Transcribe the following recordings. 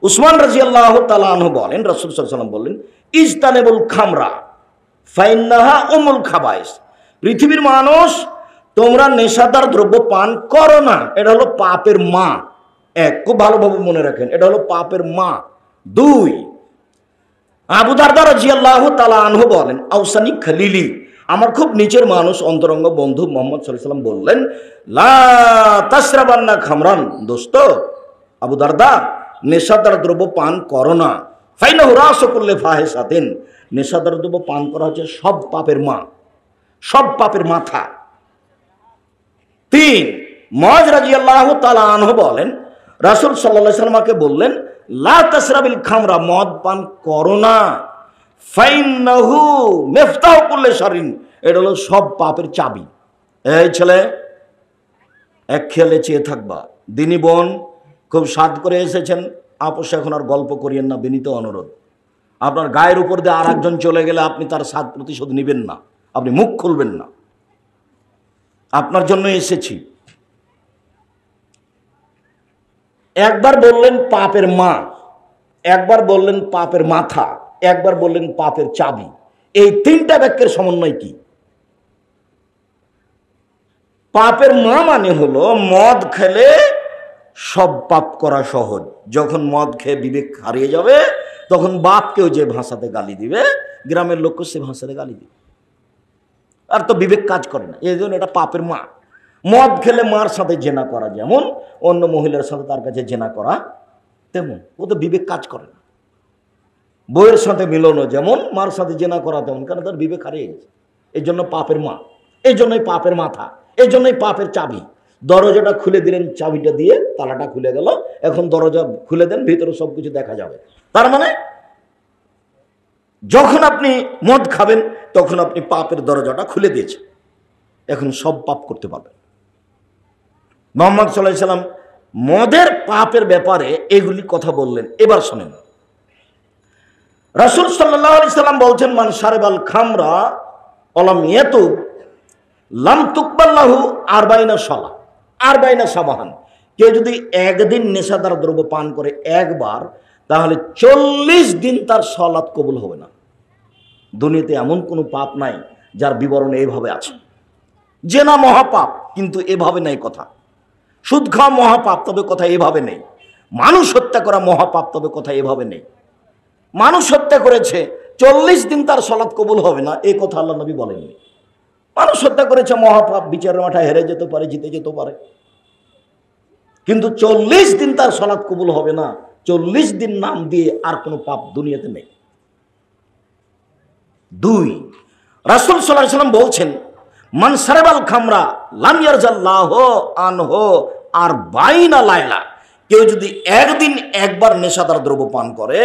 উসমান রাদিয়াল্লাহু তাআলা আনহু বলেন, রাসূল সাল্লাল্লাহু আলাইহি ওয়াসাল্লাম বললেন, ইজতানিবুল খামরা ফাইন্নাহা উমুল খাবাইস। পৃথিবীর মানুষ, তোমরা নেশাদার দ্রব্য পান করো না, এটা হলো পাপের মা। এক, খুব ভালোভাবে মনে রাখেন, এটা হলো পাপের মা। দুই, আবু দারদা রাদিয়াল্লাহু তাআলা আনহু বলেন, আউসানি খলিলি, আমার খুব নিচের মানুষ, অন্তরঙ্গ বন্ধু মুহাম্মদ সাল্লাল্লাহু আলাইহি ওয়াসাল্লাম বললেন, লা তাশরাবান্না খামরান, দোস্ত আবু দারদা, নেশাদার দ্রব্য পান করো না। ফাইনাহু রাসু কুল্লি ফাহিশাতিন, নেশাদার দ্রব্য পান করা হচ্ছে সব পাপের মা, সব পাপের মাথা। তিন, মুআয রাদিয়াল্লাহু তাআলা আনহু বলেন, রাসূল সাল্লাল্লাহু আলাইহি ওয়াসাল্লামকে বললেন, লা তাশরাবিল খামরা, মদ পান করো না। ফাইন্নাহু মিফতাহু কুল্লি শাররিন, এটা হলো সব পাপের চাবি। এই ছেলে, এক খেয়ালে চেয়ে থাকবা। দিনী বোন, খুব সাদ করে এসেছেন, আপোষ এখন আর গল্প করিয়েন না, বিনীত অনুরোধ। আপনার গায়ের উপর দিয়ে আর একজন চলে গেলে আপনি তার সাদ প্রতিশোধ নেবেন না, আপনি মুখ খুলবেন না। আপনার জন্য এসেছি। একবার বললেন পাপের মা, একবার বললেন পাপের মাথা, একবার বললেন পাপের চাবি। এই তিনটা বাক্যের সমন্বয় কি? পাপের মা মানে হলো মদ খেলে সব পাপ করা সহজ। যখন মদ খেয়ে বিবেক হারিয়ে যাবে, তখন বাপকেও যে ভাষাতে গালি দিবে, গ্রামের লোককে সে ভাষাতে গালি দিবে, আর তো বিবেক কাজ করে না। এই জন্য এটা পাপের মা। মদ খেলে মার সাথে জেনা করা যেমন, অন্য মহিলার সাথে তার কাছে জেনা করা তেমন, ও তো বিবেক কাজ করে না। বউয়ের সাথে মিলনও যেমন, মার সাথে জেনা করা তেমন, কারণ তার বিবেক হারিয়ে গেছে। এই জন্য পাপের মা, এই জন্যই পাপের মাথা, এই জন্যই পাপের চাবি। দরজাটা খুলে দিলেন, চাবিটা দিয়ে তালাটা খুলে গেল, এখন দরজা খুলে দেন, ভিতরে সবকিছু দেখা যাবে। তার মানে যখন আপনি মদ খাবেন, তখন আপনি পাপের দরজাটা খুলে দিয়েছেন, এখন সব পাপ করতে পারবেন। মুহাম্মদ সাল্লাল্লাহু আলাইহি ওয়াসাল্লাম মদের পাপের ব্যাপারে এগুলি কথা বললেন। এবার শোনেন, রাসূল সাল্লাল্লাহু আলাইহি ওয়াসাল্লাম বলছেন, মান শারিবাল খামরা ওয়ালাম ইয়াতুব লাম তুকবাল লাহু 40 সালাহ, 40 সাবাহান। কেউ যদি একদিন নেশাদার দ্রব্য পান করে একবার, তাহলে 40 দিন তার সালাত কবুল হবে না। দুনিয়াতে এমন কোনো পাপ নাই যার বিবরণ এইভাবে আছে। জেনা মহাপাপ, কিন্তু এভাবে নাই কথা। সুদ খাওয়া মহাপাপ, তবে কথা এভাবে নেই। মানুষ হত্যা করা মহাপাপ, তবে কথা এভাবে নেই। মানুষ হত্যা করেছে, 40 দিন তার সালাত কবুল হবে না, এই কথা আল্লাহ নবী বলেননি। মানুষ হত্যা করেছে মহাপাপ, বিচারের মাঠে হেরে যেতে পারে, জিতে যেতে পারে, কিন্তু 40 দিন তার সালাত কবুল হবে না। 40 দিন নাম দিয়ে আর কোনো পাপ দুনিয়াতে নেই। দুই, রাসূল সাল্লাল্লাহু আলাইহি ওয়াসাল্লাম বলছেন, মান শারাবাল খামরা লাম ইয়ারজাল্লাহু আনহু 40 লাইলা। কেউ যদি একদিন একবার নেশাদার দ্রব্য পান করে,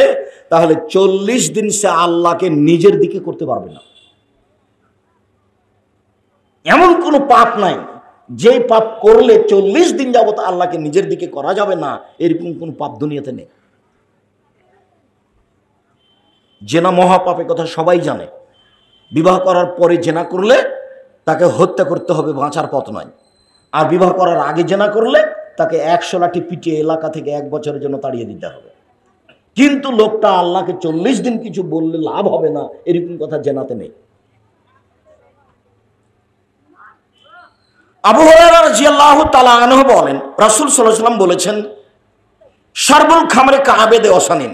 তাহলে 40 দিন সে আল্লাহকে নিজের দিকে করতে পারবে না। এমন কোনো পাপ নাই যে পাপ করলে 40 দিন যাবত আল্লাহকে নিজের দিকে করা যাবে না, এরকম কোনো পাপ দুনিয়াতে নেই। জেনা মহাপাপের কথা সবাই জানে। বিবাহ করার পরে জেনা করলে তাকে হত্যা করতে হবে, বাঁচার পথ নয়। আর বিবাহ করার আগে জেনা করলে তাকে 100 লাঠি পিটিয়ে এলাকা থেকে 1 বছরের জন্য তাড়িয়ে দিতে হবে। কিন্তু লোকটা আল্লাহকে 40 দিন কিছু বললে লাভ হবে না, এরকম কথা জেনাতে নেই। আবু হুরায়রা রাদিয়াল্লাহু তাআলা আনহু বলেন, রাসূল সাল্লাল্লাহু আলাইহি ওয়াসাল্লাম বলেছেন, শারবুল খামরে কাআবেদে ওয়াসানিন,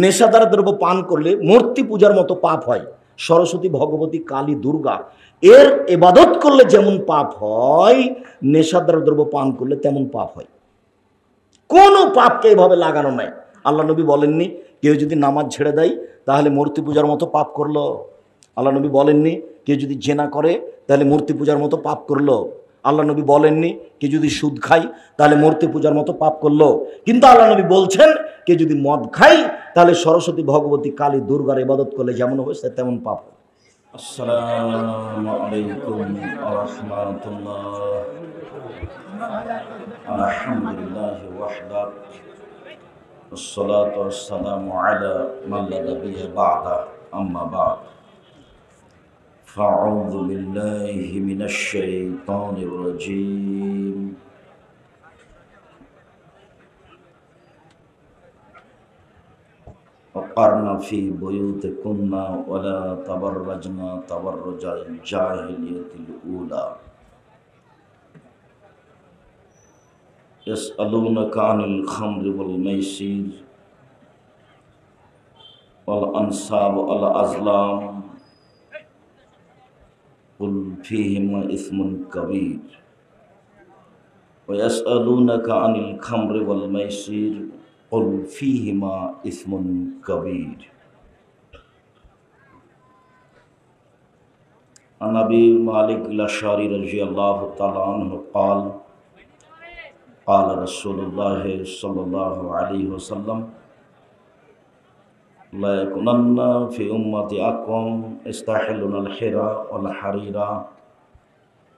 নেশাদার দ্রব্য পান করলে মূর্তি পূজার মতো পাপ হয়। সরস্বতী, ভগবতী, কালী, দুর্গা এর ইবাদত করলে যেমন পাপ হয়, নেশাদার দ্রব্য পান করলে তেমন পাপ হয়। কোনো পাপকে এভাবে লাগানো নাই। আল্লাহ নবী বলেননি কেউ যদি নামাজ ছেড়ে দেয় তাহলে মূর্তি পূজার মতো পাপ করলো। আল্লাহ নবী বলেননি কেউ যদি জেনা করে তাহলে মূর্তি পূজার মতো পাপ করলো। আল্লাহ নবী বলেননি কেউ যদি সুদ খায় তাহলে মূর্তি পূজার মতো পাপ করলো। কিন্তু আল্লাহ নবী বলছেন কেউ যদি মদ খায় তাহলে সরস্বতী, ভগবতী, কালী, দুর্গার ইবাদত করলে যেমন হয়েছে তেমন পাপ। আসসালামু আলাইকুম ওয়া রাহমাতুল্লাহ। আলহামদুলিল্লাহি ওয়াহদা والصلاة والسلام على من لا نبي بعده أما بعد فأعوذ بالله من الشيطان الرجيم وقرن في بيوتكن ولا تبرجن تبرج الجاهلية الأولى يسألونك عن الخمر والميسر والأنصاب والأزلام قل فيهما إثم كبير ويسألونك عن الخمر والميسر قل فيهما إثم كبير عن أبي مالك الأشعري رضي الله تعالى عنه قال قال رسول الله صلى الله عليه وسلم لا يكونن في أمتي أقوم يستحلون الحرى والحرير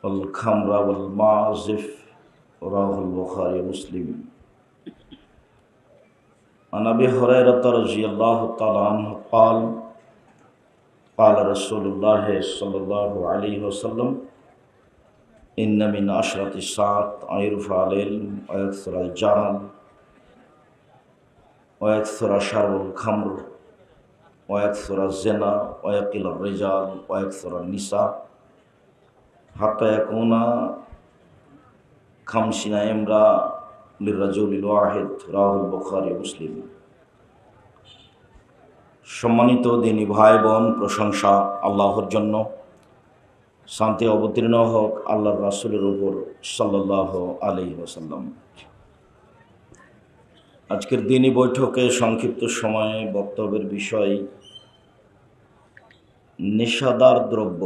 والخمر والمعازف رواه البخاري ومسلم عن أبي هريرة رضي الله تعالى عنه قال قال رسول الله صلى الله عليه وسلم إن من أشرة الساعة أن يرفع العلم ويكثر الجهل ويكثر شرب الخمر ويكثر الزنا ويقل الرجال ويكثر النساء حتى يكون 50 امرأة للرجل الواحد رواه البخاري ومسلم। সম্মানিত দিনী ভাই বোন, প্রশংসা আল্লাহর জন্য, শান্তি অবতীর্ণ হোক আল্লাহর রাসূলের উপর সাল্লাল্লাহু আলাইহি ওয়াসাল্লাম। আজকের দিনী বৈঠকে সংক্ষিপ্ত সময়ে বক্তব্যের বিষয় নেশাদার দ্রব্য,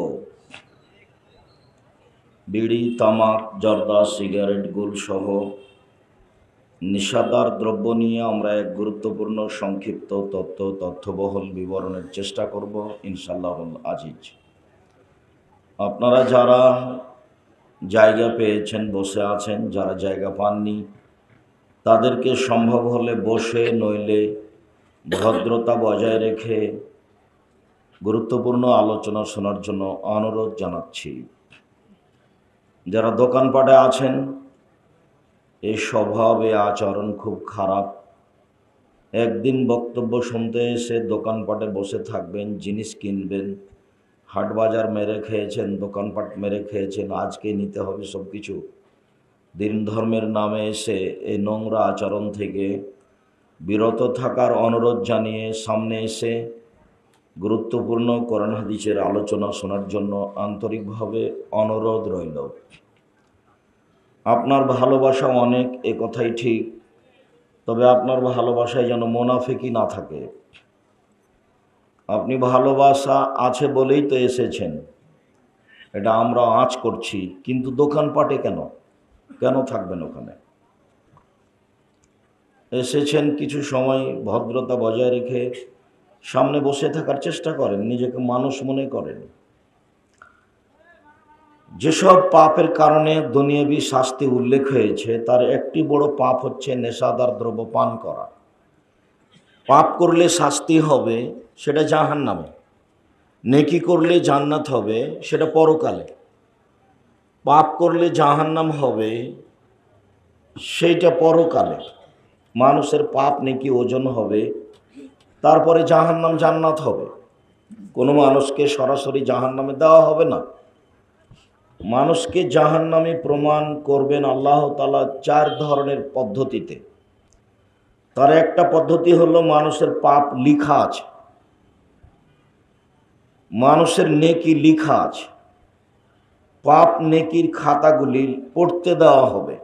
বিড়ি, তামাক, জর্দা, সিগারেট, গুল সহ নেশাদার দ্রব্য নিয়ে আমরা এক গুরুত্বপূর্ণ সংক্ষিপ্ত তথ্যবহুল বিবরণের চেষ্টা করব ইনশাআল্লাহুল আজিজ। আপনারা যারা জায়গা পেয়েছেন বসে আছেন, যারা জায়গা পাননি তাদেরকে সম্ভব হলে বসে, নইলে ভদ্রতা বজায় রেখে গুরুত্বপূর্ণ আলোচনা শোনার জন্য অনুরোধ জানাচ্ছি। যারা দোকানপাটে আছেন, এই স্বভাব, এই আচরণ খুব খারাপ। একদিন বক্তব্য শুনতে এসে দোকানপাটে বসে থাকবেন, জিনিস কিনবেন, হাট বাজার মেরে খেয়েছেন, দোকানপাট মেরে খেয়েছেন, আজকে নিতে হবে সব কিছু। দিন ধর্মের নামে এসে এই নোংরা আচরণ থেকে বিরত থাকার অনুরোধ জানিয়ে সামনে এসে গুরুত্বপূর্ণ কোরআন হাদিসের আলোচনা শোনার জন্য আন্তরিকভাবে অনুরোধ রইল। আপনার ভালোবাসা অনেক, এ কথাই ঠিক, তবে আপনার ভালোবাসায় যেন মুনাফিকি না থাকে। আপনি ভালোবাসা আছে বলেই তো এসেছেন, এটা আমরা আঁচ করছি, কিন্তু দোকানপাটে কেন থাকবেন ওখানে? এসেছেন কিছু সময় ভদ্রতা বজায় রেখে সামনে বসে থাকার চেষ্টা করেন, নিজেকে মানুষ মনে করেন। যেসব পাপের কারণে দুনিয়াবী শাস্তি উল্লেখ হয়েছে তার একটি বড় পাপ হচ্ছে নেশাদার দ্রব্য পান করা। পাপ করলে শাস্তি হবে, সেটা জাহান্নামে। নেকি করলে জান্নাত হবে, সেটা পরকালে। পাপ করলে জাহান্নাম হবে, সেইটা পরকালে। মানুষের পাপ নেকি ওজন হবে, তারপরে জাহান্নাম জান্নাত হবে। কোনো মানুষকে সরাসরি জাহান্নামে দেওয়া হবে না। মানুষকে জাহান্নামে প্রমাণ করবেন আল্লাহ তাআলা 4 ধরনের পদ্ধতিতে। তার একটা পদ্ধতি হলো মানুষের পাপ লিখা আছে, মানুষের নেকি লিখা আছে, পাপ নেকির খাতাগুলি পড়তে দেওয়া হবে।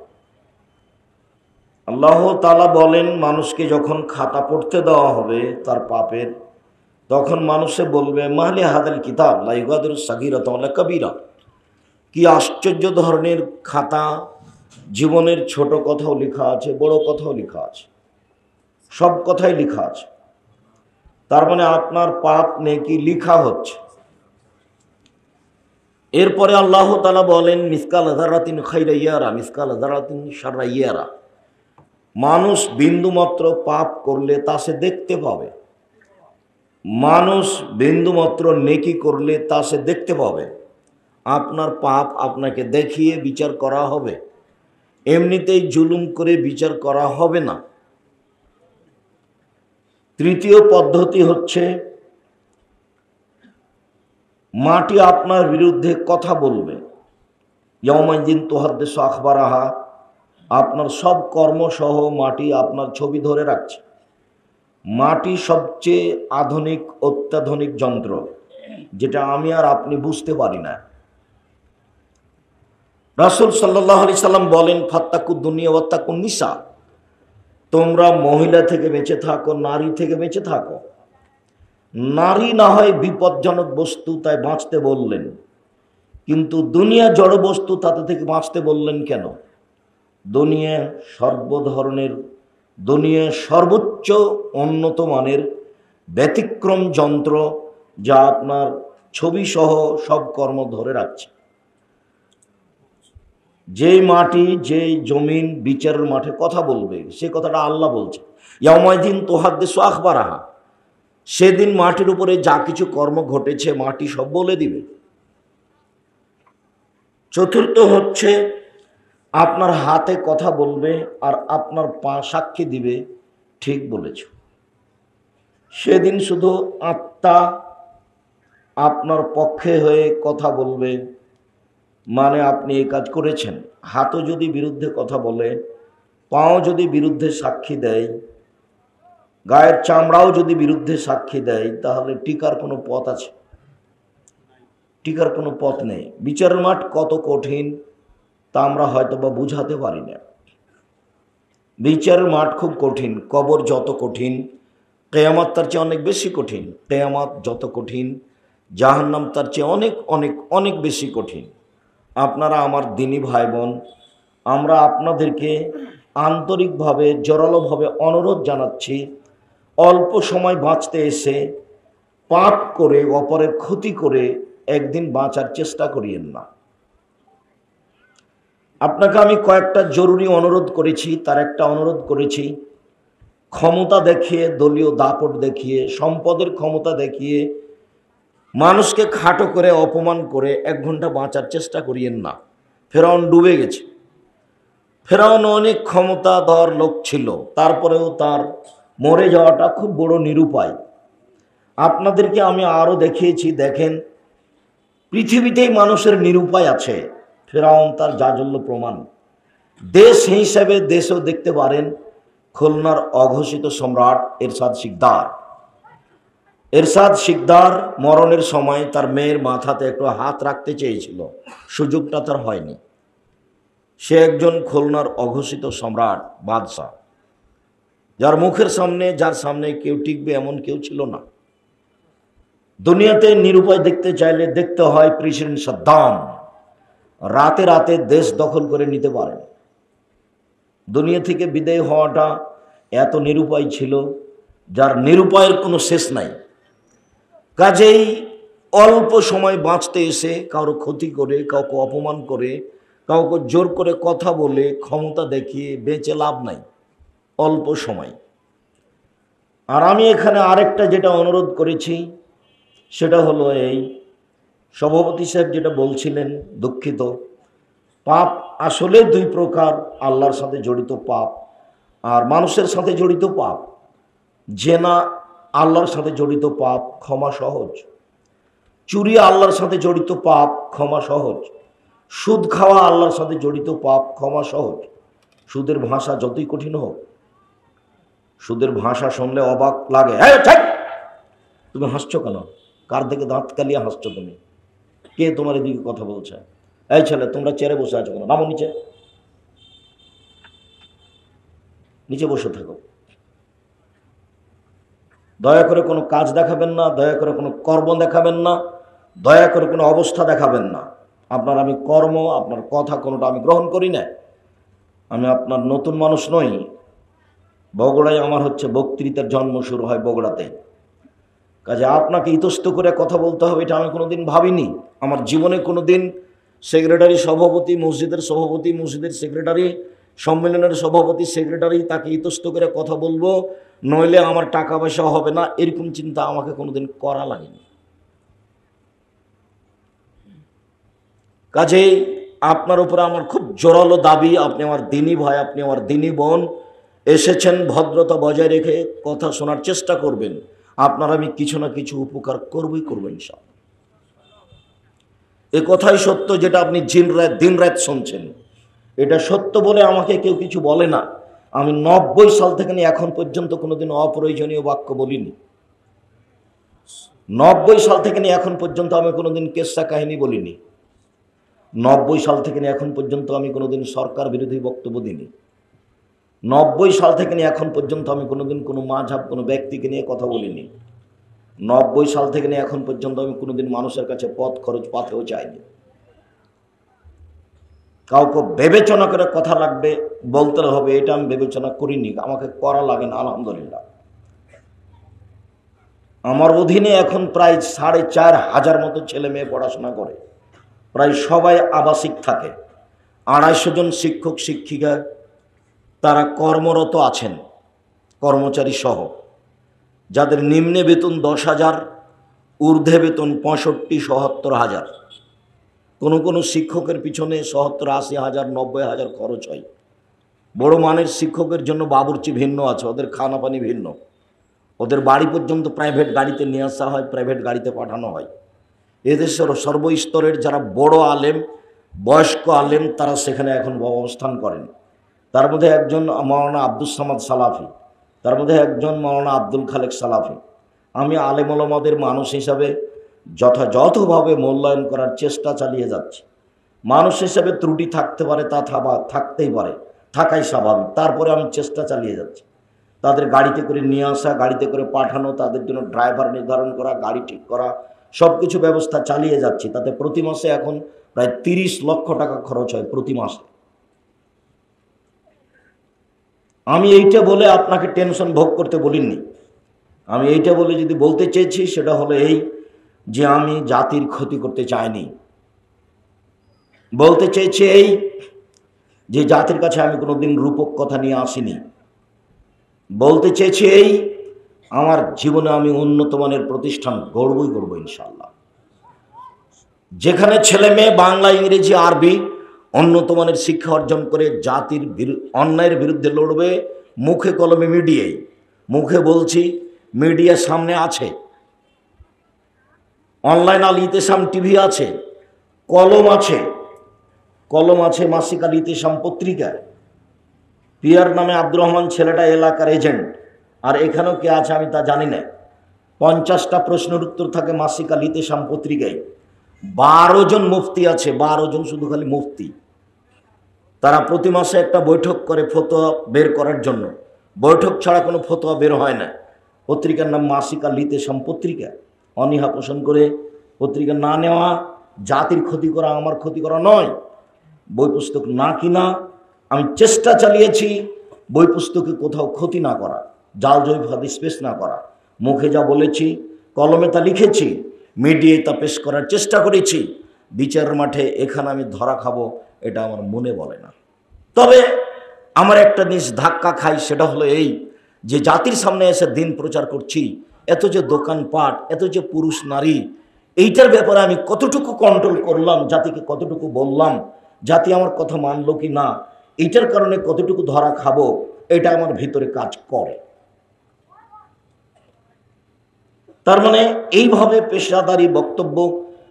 আল্লাহ তাআলা বলেন, মানুষকে যখন খাতা পড়তে দেওয়া হবে তার পাপের, তখন মানুষে বলবে মাহলি হাদাল কিতাব লা ইউগাদিরু সাগীরাতান ওয়ালা কাবীরা। কি আশ্চর্য ধরনের খাতা! জীবনের ছোট কথাও লেখা আছে, বড় কথাও লেখা আছে, সব কথাই লেখা আছে। তার মানে আপনার পাপ নেকি লিখা হচ্ছে। এরপরে আল্লাহ তাআলা বলেন মিসকাল যারাতিন খাইরা ইয়ারা মিসকাল যারাতিন শাররা ইয়ারা। মানুষ বিন্দুমাত্র পাপ করলে তা সে দেখতে পাবে, মানুষ বিন্দুমাত্র নেকি করলে তা সে দেখতে পাবে। আপনার পাপ আপনাকে দেখিয়ে বিচার করা হবে, এমনিতেই জুলুম করে বিচার করা হবে না। তৃতীয় পদ্ধতি হচ্ছে মাটি আপনার বিরুদ্ধে কথা বলবে। ইয়াউমাইদিন তুহাদ্দিসু আখবারাহা, আপনার সব কর্মসহ মাটি আপনার ছবি ধরে রাখছে। মাটি সবচেয়ে আধুনিক অত্যাধুনিক যন্ত্র, যেটা আমি আর আপনি বুঝতে পারি না। রাসূল সাল্লাল্লাহু আলাইহি সাল্লাম বলেন, ফাত্তাকু দুনিয়া ওয়াত্তাকুন নিসা, তোমরা মহিলা থেকে বেঁচে থাকো, নারী থেকে বেঁচে থাকো। নারী না হয় বিপজ্জনক বস্তু, তাই বাঁচতে বললেন, কিন্তু দুনিয়া জড় বস্তু, তাতে থেকে বাঁচতে বললেন কেন? দুনিয়া সর্বধরনের, দুনিয়া সর্বোচ্চ উন্নত মানের ব্যতিক্রম যন্ত্র, যা আপনার ছবি সহ সব কর্ম ধরে রাখছে। যেই মাটি, যেই জমিন বিচারের মাঠে কথা বলবে, সে কথাটা আল্লাহ বলছে। ইয়াউমাইদিন তুহাদ্দিসু আখবারাহা, সেদিন মাটির উপরে যা কিছু কর্ম ঘটেছে মাটি সব বলে দিবে। চতুর্থ হচ্ছে আপনার হাতে কথা বলবে আর আপনার পা সাক্ষী দিবে, ঠিক বলেছ। সেদিন শুধু আত্মা আপনার পক্ষে হয়ে কথা বলবে, মানে আপনি এই কাজ করেছেন। হাতও যদি বিরুদ্ধে কথা বলে, পাও যদি বিরুদ্ধে সাক্ষী দেয়, গায়ের চামড়াও যদি বিরুদ্ধে সাক্ষী দেয়, তাহলে টিকার কোনো পথ আছে? টিকার কোনো পথ নেই। বিচারের মাঠ কত কঠিন তা আমরা হয়তো বা বুঝাতে পারি না। বিচারের মাঠ খুব কঠিন। কবর যত কঠিন, কিয়ামত তার চেয়ে অনেক বেশি কঠিন। কিয়ামত যত কঠিন, জাহান্নাম তার চেয়ে অনেক অনেক অনেক বেশি কঠিন। আপনারা আমার দিনী ভাই বোন, আমরা আপনাদেরকে আন্তরিকভাবে জোরালোভাবে অনুরোধ জানাচ্ছি, অল্প সময় বাঁচতে এসে পাপ করে, অপরের ক্ষতি করে একদিন বাঁচার চেষ্টা করিয়েন না। আপনাকে আমি কয়েকটা জরুরি অনুরোধ করেছি, তার একটা অনুরোধ করেছি, ক্ষমতা দেখিয়ে, দলীয় দাপট দেখিয়ে, সম্পদের ক্ষমতা দেখিয়ে, মানুষকে খাটো করে, অপমান করে 1 ঘন্টা বাঁচার চেষ্টা করিয়েন না। ফেরাউন ডুবে গেছে। ফেরাউন অনেক ক্ষমতাধর লোক ছিল, তারপরেও তার মরে যাওয়াটা খুব বড় নিরুপায়। আপনাদেরকে আমি আরও দেখিয়েছি, দেখেন পৃথিবীতেই মানুষের নিরুপায় আছে। ফেরাউন তার জাজল্য প্রমাণ। দেশ হিসাবে দেশও দেখতে পারেন খুলনার অঘোষিত সম্রাট এরশাদ শিকদার। এরশাদ শিকদার মরণের সময় তার মেয়ের মাথাতে একটু হাত রাখতে চেয়েছিল, সুযোগটা তার হয়নি। সে একজন খুলনার অঘোষিত সম্রাট, বাদশাহ, যার মুখের সামনে, যার সামনে কেউ টিকবে এমন কেউ ছিল না। দুনিয়াতে নিরুপায় দেখতে চাইলে দেখতে হয় প্রেসিডেন্ট সাদ্দাম, রাতে রাতে দেশ দখল করে নিতে পারেন। দুনিয়া থেকে বিদায় হওয়াটা এত নিরুপায় ছিল, যার নিরুপায়ের কোনো শেষ নাই। কাজেই অল্প সময় বাঁচতে এসে কারো ক্ষতি করে, কাউকে অপমান করে, কাউকে জোর করে কথা বলে, ক্ষমতা দেখিয়ে বেঁচে লাভ নাই, অল্প সময়। আর আমি এখানে আরেকটা যেটা অনুরোধ করেছি, সেটা হলো এই, সভাপতি সাহেব যেটা বলছিলেন, দুঃখিত, পাপ আসলে 2 প্রকার, আল্লাহর সাথে জড়িত পাপ আর মানুষের সাথে জড়িত পাপ। জেনা আল্লাহর সাথে জড়িত পাপ, ক্ষমা সহজ। চুরি আল্লাহর সাথে জড়িত পাপ, ক্ষমা সহজ। সুদ খাওয়া আল্লাহর সাথে জড়িত পাপ, ক্ষমা সহজ। সুদের ভাষা যতই কঠিন হোক, সুদের ভাষা শুনলে অবাক লাগে। তুমি হাসছো কেন? কার দিকে দাঁত কালিয়ে হাসছো তুমি? কে তোমার এদিকে কথা বলছে? এই ছেলে, তোমরা চেয়ারে বসে আছো কেন? নামো নিচে, নিচে বসে থাকো। দয়া করে কোনো কাজ দেখাবেন না, দয়া করে কোনো কর্ম দেখাবেন না, দয়া করে কোনো অবস্থা দেখাবেন না। আপনার আমি কর্ম, আপনার কথা কোনোটা আমি গ্রহণ করি না। আমি আপনার নতুন মানুষ নই। বগুড়ায় আমার হচ্ছে বক্তৃতার জন্ম শুরু হয় বগুড়াতে। কাজে আপনাকে ইতস্ত করে কথা বলতে হবে এটা আমি কোনোদিন ভাবিনি। আমার জীবনে কোনোদিন সেক্রেটারি, সভাপতি, মসজিদের সভাপতি, মসজিদের সেক্রেটারি, সম্মেলনের সভাপতি, সেক্রেটারি, তাকে ইতস্ত করে কথা বলবো, নইলে আমার টাকা পয়সা হবে না, এরকম চিন্তা আমাকে কোনোদিন করা লাগেনি। কাজেই আপনার উপরে আমার খুব জোরালো দাবি, আপনি আমার দিনী ভাই, আপনি আমার দিনী বোন, এসেছেন, ভদ্রতা বজায় রেখে কথা শোনার চেষ্টা করবেন। আপনার আমি কিছু না কিছু উপকার করবই করবেন ইনশাআল্লাহ। এ কথাই সত্য, যেটা আপনি দিন রাত শুনছেন, এটা সত্য বলে আমাকে কেউ কিছু বলে না। আমি 90 সাল থেকে নিয়ে এখন পর্যন্ত কোনোদিন অপ্রয়োজনীয় বাক্য বলিনি। 90 সাল থেকে নিয়ে এখন পর্যন্ত আমি কোনোদিন কেসা কাহিনী বলিনি। 90 সাল থেকে নিয়ে এখন পর্যন্ত আমি কোনোদিন সরকার বিরোধী বক্তব্য দিইনি। 90 সাল থেকে নিয়ে এখন পর্যন্ত আমি কোনোদিন কোনো মাঝহাব, কোনো ব্যক্তিকে নিয়ে কথা বলিনি। 90 সাল থেকে নিয়ে এখন পর্যন্ত আমি কোনোদিন মানুষের কাছে পথ খরচ পাতেও চাইনি। কাউকে বিবেচনা করে কথা লাগবে, বলতে হবে, এটা আমি বিবেচনা করিনি, আমাকে করা লাগে না। আলহামদুলিল্লাহ, আমার অধীনে এখন প্রায় 4,500 মতো ছেলে মেয়ে পড়াশোনা করে, প্রায় সবাই আবাসিক থাকে। 250 জন শিক্ষক শিক্ষিকা তারা কর্মরত আছেন, কর্মচারী সহ, যাদের নিম্নে বেতন 10,000, ঊর্ধ্বে বেতন 65-77,000। কোনো কোনো শিক্ষকের পিছনে 70-80,000, 90,000 খরচ হয়। বড় মানের শিক্ষকের জন্য বাবুর্চি ভিন্ন আছে, ওদের খানা পানি ভিন্ন, ওদের বাড়ি পর্যন্ত প্রাইভেট গাড়িতে নিয়ে আসা হয়, প্রাইভেট গাড়িতে পাঠানো হয়। এদেশের সর্বস্তরের যারা বড় আলেম, বয়স্ক আলেম, তারা সেখানে এখন অবস্থান করেন। তার মধ্যে একজন মাওলানা আব্দুস সামাদ সালাফি, তার মধ্যে একজন মাওলানা আব্দুল খালেক সালাফি। আমি আলেম ওলামাদের মানুষ হিসাবে যথাযথভাবে মূল্যায়ন করার চেষ্টা চালিয়ে যাচ্ছি। মানুষ হিসাবে ত্রুটি থাকতে পারে, তা থাকতেই পারে, থাকাই স্বাভাবিক। তারপরে আমি চেষ্টা চালিয়ে যাচ্ছি, তাদের গাড়িতে করে নিয়ে আসা, গাড়িতে করে পাঠানো, তাদের জন্য ড্রাইভার নির্ধারণ করা, গাড়ি ঠিক করা, সব কিছু ব্যবস্থা চালিয়ে যাচ্ছি। তাতে প্রতি মাসে এখন প্রায় 30 লক্ষ টাকা খরচ হয় প্রতি মাসে। আমি এইটা বলে আপনাকে টেনশন ভোগ করতে বলিনি। আমি এইটা বলে যদি বলতে চেয়েছি, সেটা হলো এই যে আমি জাতির ক্ষতি করতে চাইনি। বলতে চেয়েছি এই যে জাতির কাছে আমি কোনোদিন রূপক কথা নিয়ে আসিনি। বলতে চেয়েছি এই, আমার জীবনে আমি উন্নত মানের প্রতিষ্ঠান গড়বই করবো ইনশাআল্লাহ। যেখানে ছেলে মেয়ে বাংলা, ইংরেজি, আরবি উন্নত মানের শিক্ষা অর্জন করে জাতির অন্যায়ের বিরুদ্ধে লড়বে, মুখে কলমে মিডিয়ায়। মুখে বলছি, মিডিয়ার সামনে আছে, অনলাইন আল ইতেসাম টিভি আছে, কলম আছে, কলম আছে মাসিক আল ইতেসাম পত্রিকায়। পিয়ার নামে আব্দুর রহমান ছেলেটা এলাকার এজেন্ট, আর এখানেও কে আছে আমি তা জানি না। 50টা প্রশ্নের উত্তর থাকে মাসিক আল ইতেসাম পত্রিকায়। 12 জন মুফতি আছে, 12 জন শুধু খালি মুফতি। তারা প্রতি মাসে একটা বৈঠক করে ফতোয়া বের করার জন্য। বৈঠক ছাড়া কোনো ফতোয়া বের হয় না। পত্রিকার নাম মাসিক আল ইতেসাম পত্রিকা। অনীহা পোষণ করে পত্রিকা না নেওয়া জাতির ক্ষতি করা, আমার ক্ষতি করা নয়। বই পুস্তক না কিনা, আমি চেষ্টা চালিয়েছি বই পুস্তকে কোথাও ক্ষতি না করা, জাল জৈব হাদিস পেশ না করা। মুখে যা বলেছি, কলমে তা লিখেছি, মিডিয়ায় তা পেশ করার চেষ্টা করেছি। বিচারের মাঠে এখানে আমি ধরা খাবো, এটা আমার মনে বলে না। তবে আমার একটা জিনিস ধাক্কা খাই, সেটা হলো এই যে জাতির সামনে এসে দিন প্রচার করছি, এত যে দোকানপাট, এত যে পুরুষ নারী, এইটার ব্যাপারে আমি কতটুকু কন্ট্রোল করলাম, জাতিকে কতটুকু বললাম, জাতি আমার কথা মানলো কি না, এইটার কারণে কতটুকু ধরা খাবো, এটা আমার ভিতরে কাজ করে। তার মানে এইভাবে পেশাদারি বক্তব্য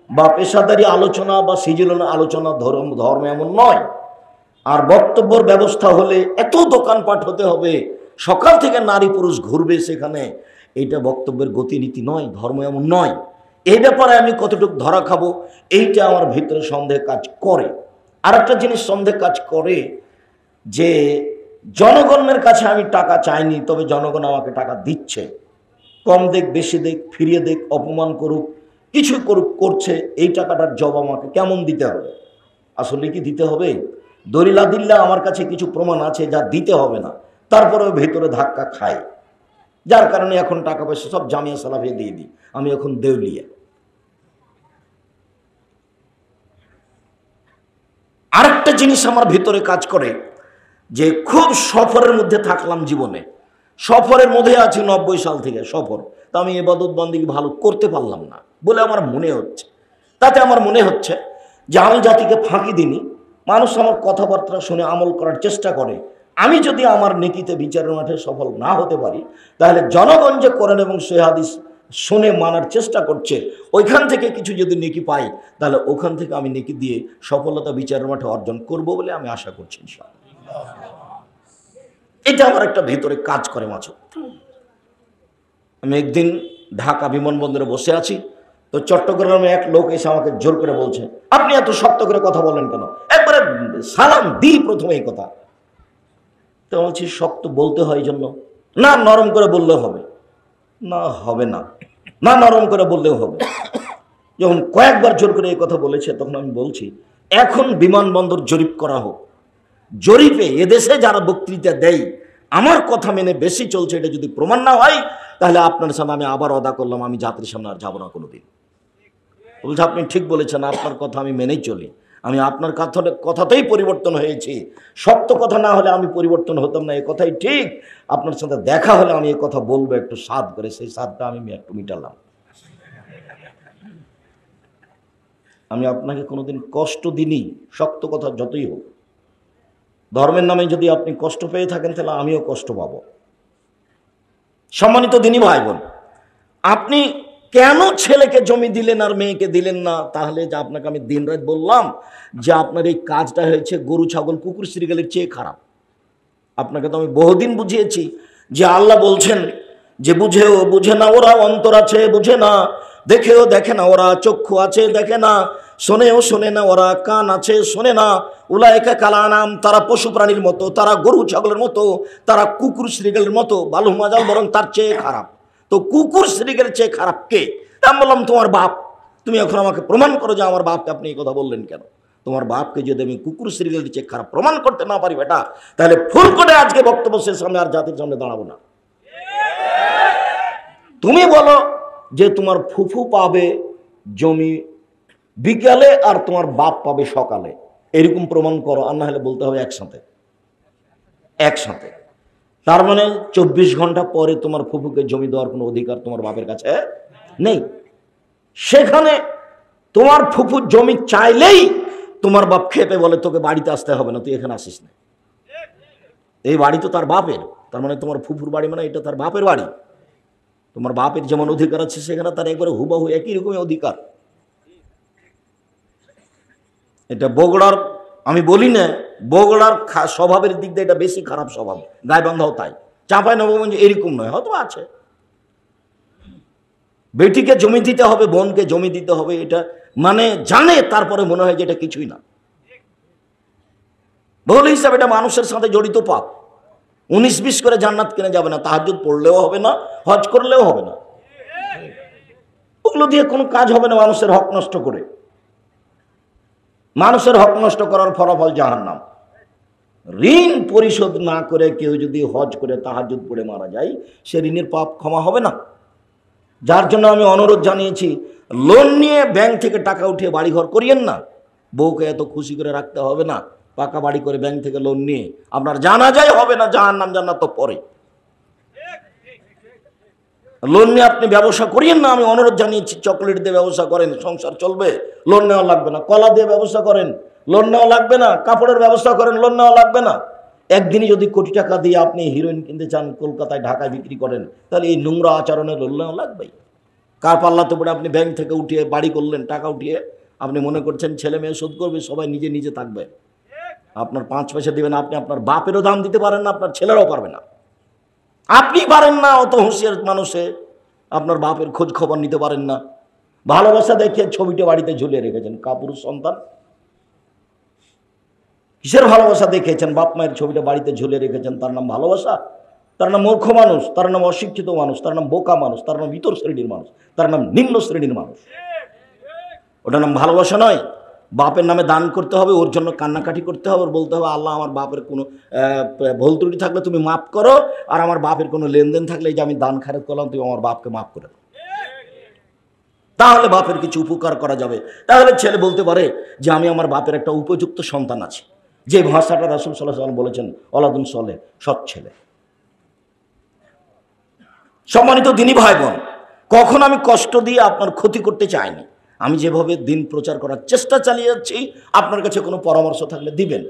বা পেশাদারি আলোচনা বা সিজিলনা আলোচনা ধর্ম এমন নয়। আর বক্তব্যের ব্যবস্থা হলে এত দোকানপাট হতে হবে, সকাল থেকে নারী পুরুষ ঘুরবে সেখানে, এইটা বক্তব্যের গতিনীতি নয়, ধর্ম এমন নয়। এই ব্যাপারে আমি কতটুকু ধরা খাবো, এইটা আমার ভিতরে সন্দেহ কাজ করে। আর একটা জিনিস সন্দেহ কাজ করে যে জনগণের কাছে আমি টাকা চাইনি, তবে জনগণ আমাকে টাকা দিচ্ছে। কম দেখ, বেশি দেখ, ফিরিয়ে দেখ, অপমান করুক, কিছু করুক, করছে, এই টাকাটার জবাব আমাকে কেমন দিতে হবে? আসলে কি দিতে হবে? দলিল আদিল্লা আমার কাছে কিছু প্রমাণ আছে যা দিতে হবে না, তারপরেও ভেতরে ধাক্কা খায়, যার কারণে এখন টাকা পয়সা সব জামিয়া সালাফিয়া দিয়ে দিই। আমি এখন দেউলিয়া। আরেকটা জিনিস আমার ভিতরে কাজ করে যে খুব সফরের মধ্যে থাকলাম জীবনে, সফরের মধ্যে আছি 90 সাল থেকে সফর, তা আমি ইবাদত বন্দেগী ভালো করতে পারলাম না বলে আমার মনে হচ্ছে। তাতে আমার মনে হচ্ছে যে আমি জাতিকে ফাঁকি দিইনি, মানুষ আমার কথাবার্তা শুনে আমল করার চেষ্টা করে, আমি যদি আমার নেকিতে বিচারের মাঠে সফল না হতে পারি, তাহলে জনগণ যে কোরআন এবং সহিহ হাদিস শুনে মানার চেষ্টা করছে, ওইখান থেকে কিছু যদি নেকি পাই, তাহলে ওখান থেকে আমি নেকি দিয়ে সফলতা বিচারের মাঠে অর্জন করব বলে আমি আশা করছি ইনশাআল্লাহ। এটা আমার একটা ভিতরে কাজ করে মাঝে। আমি একদিন ঢাকা বিমানবন্দরে বসে আছি, তো চট্টগ্রামে এক লোক এসে আমাকে জোর করে বলছে, আপনি এত শক্ত করে কথা বলেন কেন? একবারে সালাম দিই প্রথমে এই কথা। তো বলছি শক্ত বলতে হয় এই জন্য? না, নরম করে বললেও হবে। না, হবে না, না নরম করে বললেও হবে। যখন কয়েকবার জোর করে এই কথা বলেছে, তখন আমি বলছি এখন বিমানবন্দর জরিপ করা হোক। জরিপে এদেশে যারা বক্তৃতা দেয় আমার কথা মেনে বেশি চলছে, এটা যদি প্রমাণ না হয়, তাহলে আপনার সামনে আমি আবার অদা করলাম, আমি জাতির সামনে আর যাবো না কোনোদিন। বলছে আপনি ঠিক বলেছেন, আপনার কথা আমি মেনেই চলি, আমি আপনার কথাতেই পরিবর্তন হয়েছি। সত্য কথা না হলে আমি পরিবর্তন হতাম না, এই কথাই ঠিক। আপনার সাথে দেখা হলে আমি এই কথা বলবো একটু সাধ করে, সেই সাধটা আমি একটু মিটালাম। আমি আপনাকে কোনোদিন কষ্ট দিইনি, শক্ত কথা যতই হোক। ধর্মের নামে যদি আপনি কষ্ট পেয়ে থাকেন, তাহলে আমিও কষ্ট পাবো। সম্মানিত দিনী ভাই বোন, আপনি কেন ছেলেকে জমি দিলেন আর মেয়েকে দিলেন না? তাহলে যে আপনাকে আমি দিনরাত বললাম যে আপনার এই কাজটা হয়েছে গরু ছাগল কুকুর শ্রীগালের চেয়ে খারাপ। আপনাকে তো আমি বহুদিন বুঝিয়েছি যে আল্লাহ বলছেন যে বুঝেও বুঝে না ওরা, অন্তর আছে বুঝে না, দেখেও দেখে না ওরা, চক্ষু আছে দেখে না, শোনেও শোনে না ওরা, কান আছে শোনে না। উলাইকা কালানাম, তারা পশু প্রাণীর মতো, তারা গরু ছাগলের মতো, তারা কুকুর শ্রীগালের মতো, বালু মাজাল বরং তার চেয়ে খারাপ। তো কুকুর শ্রীগালের চেয়ে খারাপ কে? আমি বললাম তোমার বাপ। তুমি এখন আমাকে প্রমাণ করো যে আমার বাপকে আপনি এই কথা বললেন কেন? তোমার বাপকে যদি আমি কুকুর শ্রীগালের চেয়ে খারাপ প্রমাণ করতে না পারি বেটা, তাহলে ফুল করে আজকে বক্তব্য শেষ, সামনে আর জাতির সামনে দাঁড়াবো না। তুমি বলো যে তোমার ফুফু পাবে জমি বিকালে আর তোমার বাপ পাবে সকালে, এরকম প্রমাণ করো, আর না হলে বলতে হবে একসাথে। একসাথে তার মানে 24 ঘন্টা পরে তোমার ফুফুকে জমি দেওয়ার কোনো অধিকার তোমার বাপের কাছে নেই। সেখানে তোমার ফুফু জমি চাইলেই তোমার বাপ খেপে বলে তোকে বাড়িতে আসতে হবে না, তুই এখানে আসিস না। এই বাড়ি তো তার বাপের, তার মানে তোমার ফুফুর বাড়ি মানে এটা তার বাপের বাড়ি। তোমার বাপের যেমন অধিকার আছে, সেখানে তার একবারে হুবাহু একই রকমের অধিকার। এটা বগুড়ার, আমি বলি না বগুড়ার স্বভাবের দিক দিয়ে এটা বেশি খারাপ স্বভাব, গাইবান্ধাও তাই, চাঁপাইনবাবগঞ্জ এরকম নয়, হয়তো আছে। বেটিকে জমি দিতে হবে, বোনকে জমি দিতে হবে, এটা মানে জানে, তারপরে মনে হয় যে এটা কিছুই না। বলে হিসাবে এটা মানুষের সাথে জড়িত পাপ। 19-20 করে জান্নাত কিনে যাবে না, তাহাজ্জুদ পড়লেও হবে না, হজ করলেও হবে না, ওগুলো দিয়ে কোনো কাজ হবে না। মানুষের হক নষ্ট করে, মানুষের হক নষ্ট করার ফলাফল জাহান্নাম। ঋণ পরিশোধ না করে কেউ যদি হজ করে তাহাজ্জুদ পড়ে মারা যায়, সে ঋণের পাপ ক্ষমা হবে না। যার জন্য আমি অনুরোধ জানিয়েছি, লোন নিয়ে ব্যাংক থেকে টাকা উঠিয়ে বাড়িঘর করিয়েন না। বউকে এত খুশি করে রাখতে হবে না, পাকা বাড়ি করে ব্যাংক থেকে লোন নিয়ে আপনার জানাজাই হবে না, জাহান্নাম জান্নাত তো পরে। লোন নিয়ে আপনি ব্যবসা করিয়েন না, আমি অনুরোধ জানিয়েছি। চকলেট দিয়ে ব্যবসা করেন, সংসার চলবে, লোন নেওয়া লাগবে না। কলা দিয়ে ব্যবসা করেন, লোন নেওয়া লাগবে না। কাপড়ের ব্যবসা করেন, লোন নেওয়া লাগবে না। একদিনই যদি কোটি টাকা দিয়ে আপনি হিরোইন কিনতে চান, কলকাতায় ঢাকায় বিক্রি করেন, তাহলে এই নোংরা আচরণের লোন নেওয়া লাগবেই। কার পাল্লাতে পড়ে আপনি ব্যাংক থেকে উঠিয়ে বাড়ি করলেন, টাকা উঠিয়ে আপনি মনে করছেন ছেলে মেয়ে শোধ করবে, সবাই নিজে নিজে থাকবে, আপনার 5 পয়সা দিবেন। আপনি আপনার বাপেরও দাম দিতে পারেন না, আপনার ছেলেরাও পারবে না। আপনি পারেন না, অত হুঁশিয়ার মানুষে আপনার বাপের খোঁজ খবর নিতে পারেন না। ভালোবাসা দেখে ছবিটা বাড়িতে ঝুলিয়ে রেখেছেন, কাপুরুষ সন্তান। কিসের ভালোবাসা দেখেছেন? বাপ মায়ের ছবিটা বাড়িতে ঝুলিয়ে রেখেছেন, তার নাম ভালোবাসা? তার নাম মূর্খ মানুষ, তার নাম অশিক্ষিত মানুষ, তার নাম বোকা মানুষ, তার নাম ভিতর শ্রেণীর মানুষ, তার নাম নিম্ন শ্রেণীর মানুষ। ওটার নাম ভালোবাসা নয়। বাপের নামে দান করতে হবে, ওর জন্য কান্নাকাটি করতে হবে, ওর বলতে হবে আল্লাহ আমার বাপের কোনো ভুল ত্রুটি থাকলে তুমি মাফ করো, আর আমার বাপের কোনো লেনদেন থাকলে এই যে আমি দান খারেজ করলাম, তুমি আমার বাপকে মাফ করে দাও। তাহলে বাপের কিছু উপকার করা যাবে। তাহলে ছেলে বলতে পারে যে আমি আমার বাপের একটা উপযুক্ত সন্তান আছে, যে ভাষাটা রাসূল সাল্লাল্লাহু আলাইহি ওয়াসাল্লাম বলেছেন, ওলাদুন সলেহ, সৎ ছেলে। সম্মানিত দিনী ভাই বোন, কখন আমি কষ্ট দিয়ে আপনার ক্ষতি করতে চাইনি। আমি যেভাবে দিন প্রচার করার চেষ্টা চালিয়ে যাচ্ছি, আপনার কাছে কোনো পরামর্শ থাকলে দিবেন।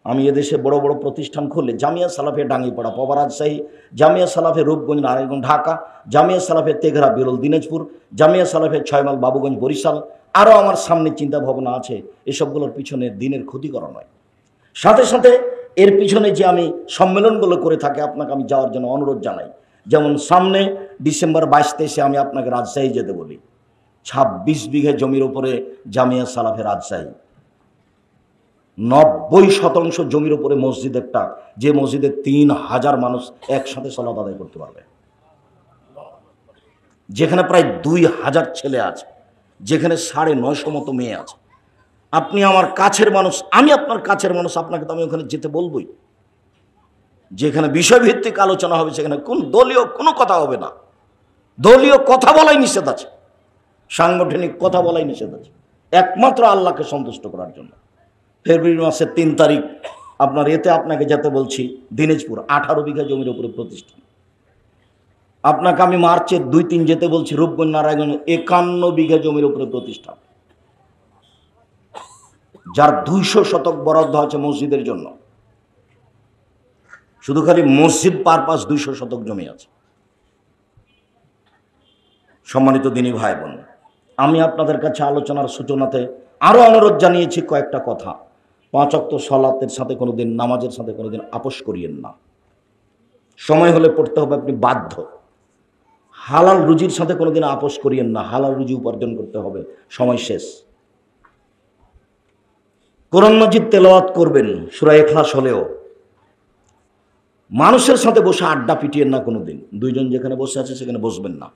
আমি এদেশে বড় বড় প্রতিষ্ঠান খুললে জামিয়া সালাফে ডাঙ্গিপাড়া পবা রাজশাহী, জামিয়া সালাফে রূপগঞ্জ নারায়ণগঞ্জ ঢাকা, জামিয়া সালাফে তেঘরা বিরল দিনাজপুর, জামিয়া সালাফে ছয়মাইল বাবুগঞ্জ বরিশাল, আরও আমার সামনে চিন্তা ভাবনা আছে। এসবগুলোর পিছনে দিনের ক্ষতি করা নয়, সাথে সাথে এর পিছনে যে আমি সম্মেলনগুলো করে থাকি আপনাকে আমি যাওয়ার জন্য অনুরোধ জানাই। যেমন সামনে ডিসেম্বর 22-23 আমি আপনাকে রাজশাহী যেতে বলি। 26 বিঘে জমির উপরে জামিয়া সালাফে রাজশাহী, 90% জমির উপরে মসজিদ একটা, যে মসজিদে 3000 মানুষ একসাথে সালাত আদায় করতে পারবে, যেখানে প্রায় 2000 ছেলে আছে, যেখানে 950 মতো মেয়ে আছে। আপনি আমার কাছের মানুষ, আমি আপনার কাছের মানুষ, আপনাকে তো আমি ওখানে যেতে বলবই। যেখানে বিষয়ভিত্তিক আলোচনা হবে, সেখানে কোন দলীয় কোনো কথা হবে না। দলীয় কথা বলাই নিষেধ আছে, সাংগঠনিক কথা বলাই নিষেধ আছে, একমাত্র আল্লাহকে সন্তুষ্ট করার জন্য। ফেব্রুয়ারি মাসের 3 তারিখ আপনার এতে আপনাকে যেতে বলছি দিনাজপুর, 18 বিঘা জমির উপরে প্রতিষ্ঠান। আপনাকে আমি মার্চের 2-3 যেতে বলছি রূপগঞ্জ নারায়ণগঞ্জ, 51 বিঘা জমির উপরে প্রতিষ্ঠান, যার 200 শতক বরাদ্দ আছে মসজিদের জন্য। শুধু খালি মসজিদ পারপাস 200 শতক জমি আছে। সম্মানিত দিনী ভাই বোন, আমি আপনাদের কাছে আলোচনার সূচনাতে আরো অনুরোধ জানিয়েছি কয়েকটা কথা। 5 ওয়াক্ত সালাতের সাথে কোনোদিন, নামাজের সাথে কোনোদিন আপোষ করিয়েন না। সময় হলে পড়তে হবে, আপনি বাধ্য। হালাল রুজির সাথে কোনোদিন আপোষ করিয়েন না, হালাল রুজি উপার্জন করতে হবে, সময় শেষ। কোরআন মাজিদ তেলাওয়াত করবেন, সূরা ইখলাস হলেও। মানুষের সাথে বসে আড্ডা পিটিয়েন না কোনোদিন। 2 জন যেখানে বসে আছে সেখানে বসবেন না,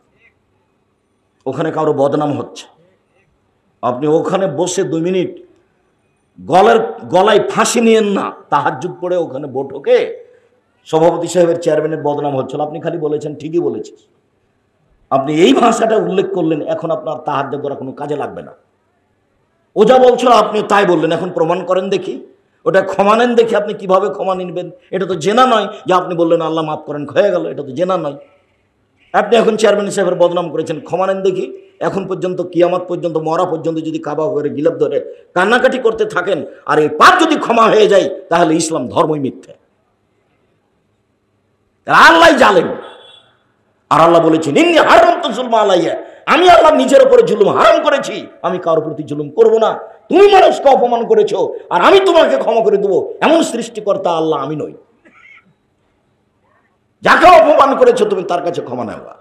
ওখানে কারো বদনাম হচ্ছে। আপনি ওখানে বসে 2 মিনিট গলায় ফাঁসি নিয়েন না। তাহাজ্জুদ পড়ে ওখানে বৈঠকে সভাপতি সাহেবের, চেয়ারম্যানের বদনাম হচ্ছিল, আপনি খালি বলেছেন ঠিকই বলেছিস। আপনি এই ভাষাটা উল্লেখ করলেন, এখন আপনার তাহাজ্জুদ করা কোনো কাজে লাগবে না। ও যা বলছিল আপনি তাই বললেন, এখন প্রমাণ করেন দেখি, ওটা ক্ষমা নেন দেখি, আপনি কিভাবে ক্ষমা নিবেন। এটা তো জেনা নয় যে আপনি বললেন আল্লাহ মাফ করেন হয়ে গেল, এটা তো জেনা নয়। আপনি এখন চেয়ারম্যান সাহেবের বদনাম করেছেন, ক্ষমা নেন দেখি। এখন পর্যন্ত, কিয়ামত পর্যন্ত, মরা পর্যন্ত যদি কাবা করে গিলাপ ধরে কান্নাকাটি করতে থাকেন, আর এই পাপ যদি ক্ষমা হয়ে যায়, তাহলে ইসলাম ধর্মই মিথ্যে, আল্লাহ জালেম। আর আল্লাহ বলেছেন ইন্নী হারামতু যুলমা আলাইয়া, আমি আল্লাহ নিজের উপরে জুলুম হারাম করেছি, আমি কারোর প্রতি জুলুম করব না। তুমি মানুষকে অপমান করেছো, আর আমি তোমাকে ক্ষমা করে দেবো, এমন সৃষ্টিকর্তা আল্লাহ আমি নই। যাকে অপমান করেছো তুমি তার কাছে ক্ষমা নেওয়া,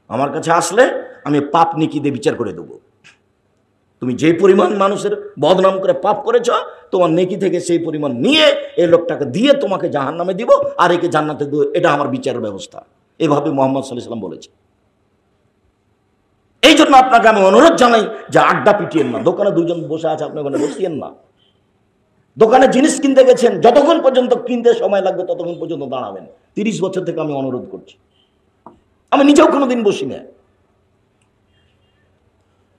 আমার কাছে আসলে আমি পাপ নেকি দিয়ে বিচার করে দেবো। তুমি যে পরিমাণ মানুষের বদনাম করে পাপ করেছ, তোমার নেকি থেকে সেই পরিমাণ নিয়ে এই লোকটাকে দিয়ে তোমাকে জাহান্নামে দিব, আর একে জান্নাতে দেবো। এটা আমার বিচার ব্যবস্থা। এভাবে মুহাম্মদ সাল্লাল্লাহু আলাইহি ওয়াসাল্লাম বলেছে। এই জন্য আপনাকে আমি অনুরোধ জানাই যে আড্ডা পিটিয়েন না। দোকানে 2 জন বসে আছে, আপনি ওখানে বসিয়েন না। দোকানে জিনিস কিনতে গেছেন, যতক্ষণ পর্যন্ত কিনতে সময় লাগবে ততক্ষণ পর্যন্ত দাঁড়াবেন। 30 বছর থেকে আমি অনুরোধ করছি, আমি নিজেও কোনোদিন বসি না।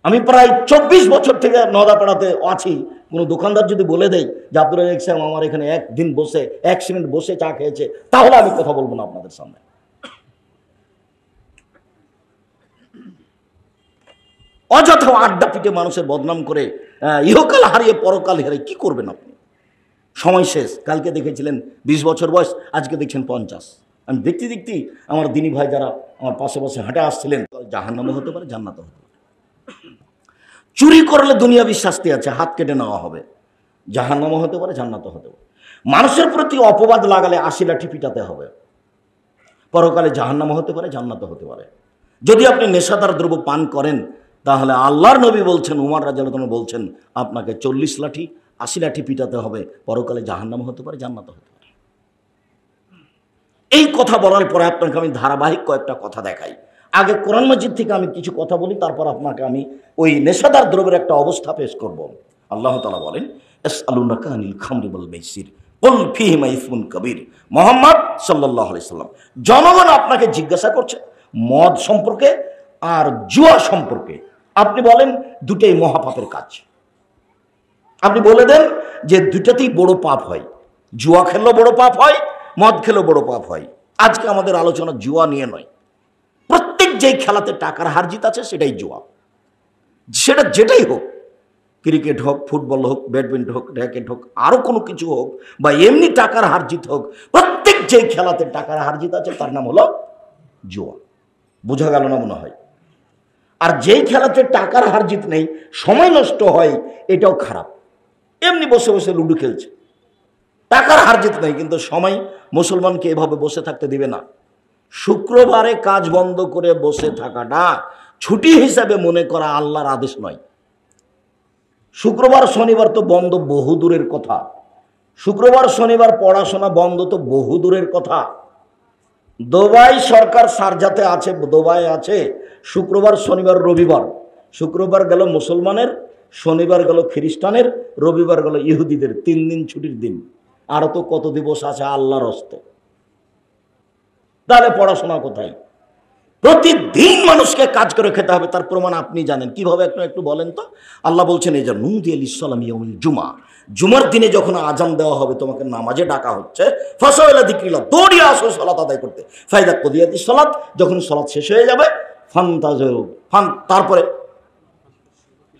আমি প্রায় 24 বছর থেকে নদাপাড়াতে আছি। কোনো দোকানদার যদি বলে দেয় যে আব্দুল রাজ্জাক সাহেব আমার এখানে 1 দিন বসে 1 মিনিট বসে চা খেয়েছে, তাহলে আমি কথা বলবো না আপনাদের সামনে। অযথা আড্ডা পিটে মানুষের বদনাম করে ইহকাল হারিয়ে পরকাল হারিয়ে কি করবেন আপনি? সময় শেষ। কালকে দেখেছিলেন 20 বছর বয়স, আজকে দেখছেন 50। আমি দেখতে দেখতেই আমার দিনী ভাই যারা আমার পাশে পাশে হাঁটে আসছিলেন, জাহান্নামে হতে পারে, জান্নাতে হতে পারে। চুরি করলে দুনিয়াবি শাস্তি আছে, হাত কেটে নেওয়া হবে। জাহান্নামও হতে পারে, জান্নাতও হতে পারে। মানুষের প্রতি অপবাদ লাগালে 80 লাঠি পিটাতে হবে। পরকালে জাহান্নামও হতে পারে, জান্নাতও হতে পারে। যদি আপনি নেশাদার দ্রব্য পান করেন, তাহলে আল্লাহর নবী বলছেন, উমর রাদিয়াল্লাহু আনহু বলছেন, আপনাকে 40 লাঠি 80 লাঠি পিটাতে হবে। পরকালে জাহান্নামও হতে পারে, জান্নাতও হতে পারে। এই কথা বলার পরে আপনাকে আমি ধারাবাহিক কয়েকটা কথা দেখাই। আগে কোরআন মাজিদ থেকে আমি কিছু কথা বলি, তারপর আপনাকে আমি ওই নেশাদার দ্রব্যের একটা অবস্থা পেশ করব। আল্লাহ তাআলা বলেন, ইয়াসআলুনাকা আনিল খামরি ওয়াল মাইসির কুল ফীহিমা ইসমুন কাবীর। মুহাম্মদ সাল্লাল্লাহু আলাইহি সাল্লাম, জনগণ আপনাকে জিজ্ঞাসা করছে মদ সম্পর্কে আর জুয়া সম্পর্কে। আপনি বলেন দুটোই মহাপাপের কাজ। আপনি বলে দেন যে দুটাতেই বড় পাপ হয়, জুয়া খেললেও বড় পাপ হয়, মদ খেলেও বড় পাপ হয়। আজকে আমাদের আলোচনা জুয়া নিয়ে নয়। প্রত্যেক যেই খেলাতে টাকার হার জিত আছে সেটাই জুয়া, সেটা যেটাই হোক। ক্রিকেট হোক, ফুটবল হোক, ব্যাডমিন্টন হোক, র্যাকেট হোক, আরও কোনো কিছু হোক, বা এমনি টাকার হারজিত হোক, প্রত্যেক যে খেলাতে টাকার হারজিত আছে তার নাম হলো জুয়া। বোঝা গেল না মনে হয়? আর যেই খেলাতে টাকার হারজিত নেই, সময় নষ্ট হয়, এটাও খারাপ। এমনি বসে বসে লুডো খেলছে, টাকার হারজিত নেই, কিন্তু সময় মুসলমানকে এভাবে বসে থাকতে দিবে না। শুক্রবারে কাজ বন্ধ করে বসে থাকাটা ছুটি হিসাবে মনে করা আল্লাহর আদেশ নয়। শুক্রবার শনিবার তো বন্ধ বহু দূরের কথা, শুক্রবার শনিবার পড়াশোনা বন্ধ তো বহু দূরের কথা। দুবাই সরকার শারজাতে আছে, দুবাই আছে শুক্রবার শনিবার রবিবার। শুক্রবার গেল মুসলমানের, শনিবার গেল খ্রিস্টানের, রবিবার গেল ইহুদিদের, 3 দিন ছুটির দিন। আরো তো কত দিবস আছে আল্লাহর হস্তে। তাহলে পড়াশোনা কোথায়? প্রতিদিন মানুষকে কাজ করে খেতে হবে, তার প্রমাণ আপনি জানেন কিভাবে, একটু বলেন তো। আল্লাহ বলছেন এই যে নুদি আলাইহিস সালাম ইয়াউমুল জুমা, জুমার দিনে যখন আজান দেওয়া হবে, তোমাকে নামাজে ডাকা হচ্ছে, ফাসাইলা যিকরিল্লাহ, দৌড়িয়ে আসো সালাত আদায় করতে। ফাইদা কুদিয়াতিস সালাত, যখন সালাত শেষ হয়ে যাবে, ফান্তাজিরু, তারপরে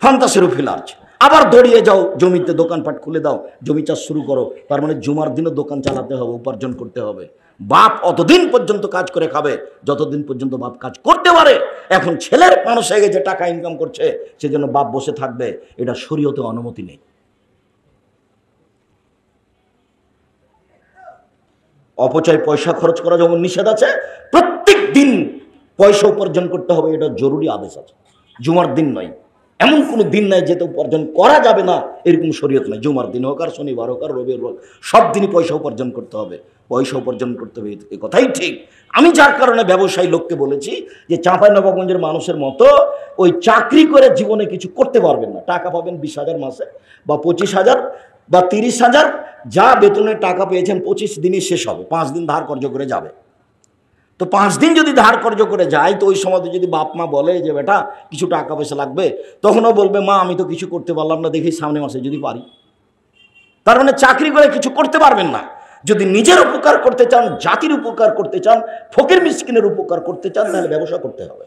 ফান্তাসিরু ফিল আরজ, আবার দৌড়িয়ে যাও জমিতে, দোকানপাট খুলে দাও, জমি চাষ শুরু করো। তার মানে জুমার দিনও দোকান চালাতে হবে, উপার্জন করতে হবে। বাপ অতদিন পর্যন্ত কাজ করে খাবে যতদিন পর্যন্ত বাপ কাজ করতে পারে। এখন ছেলের মানুষ হয়ে গেছে, টাকা ইনকাম করছে, সেজন্য বাপ বসে থাকবে, এটা শরীয়তে অনুমতি নেই। অপচয় পয়সা খরচ করা যেমন নিষেধ আছে, প্রত্যেক দিন পয়সা উপার্জন করতে হবে, এটা জরুরি আদেশ আছে। জুমার দিন নয়, এমন কোনো দিন নাই যেটা উপার্জন করা যাবে না, এরকম শরীয়ত নয়। জুমার দিন হোক আর শনিবার হোক আর রবিবার হোক, সব দিনই পয়সা উপার্জন করতে হবে, পয়সা উপার্জন করতে হবে, এ কথাই ঠিক। আমি যার কারণে ব্যবসায়ী লোককে বলেছি যে চাঁপাইনবাবগঞ্জের মানুষের মতো ওই চাকরি করে জীবনে কিছু করতে পারবেন না। টাকা পাবেন 20,000 মাসে, বা 25,000 বা 30,000, যা বেতনের টাকা পেয়েছেন 25 দিনই শেষ হবে, 5 দিন ধার কর্য করে যাবে। তো 5 দিন যদি ধার কর্য করে যায়, তো ওই সময় যদি বাপ মা বলে যে বেটা কিছু টাকা পয়সা লাগবে, তখনও বলবে মা আমি তো কিছু করতে পারলাম না, দেখি সামনে মাসে যদি পারি। তার মানে চাকরি করে কিছু করতে পারবেন না। যদি নিজের উপকার করতে চান, জাতির উপকার করতে চান, ফকির মিসকিনের উপকার করতে চান, তাহলে ব্যবসা করতে হবে।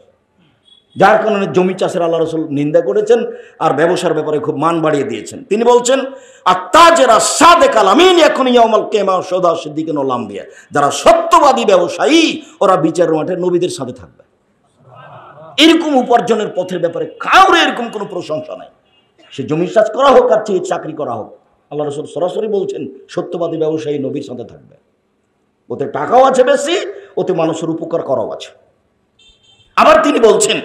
যার কারণে জমি চাষের আল্লাহ রাসূল নিন্দা করেছেন, আর ব্যবসার ব্যাপারে খুব মান বাড়িয়ে দিয়েছেন। তিনি বলছেন আত্তাজেরা সাদেকাল আমিন এখন ইয়াউমাল কিয়ামা সদা সিদ্দিকিন ওয়াল আম্বিয়া, যারা সত্যবাদী ব্যবসায়ী ওরা বিচারের মাঠে নবীদের সাথে থাকবে। এরকম উপার্জনের পথের ব্যাপারে কাউরে এরকম কোনো প্রশংসা নাই, সে জমি চাষ করা হোক আর চাকরি করা হোক। আল্লাহ রাসূল সরাসরি বলছেন সত্যবাদী ব্যবসায়ী নবীর সাথে থাকবে, ওতে টাকাও আছে বেশি, ওতে মানুষের উপকার করাও আছে। আবার তিনি বলছেন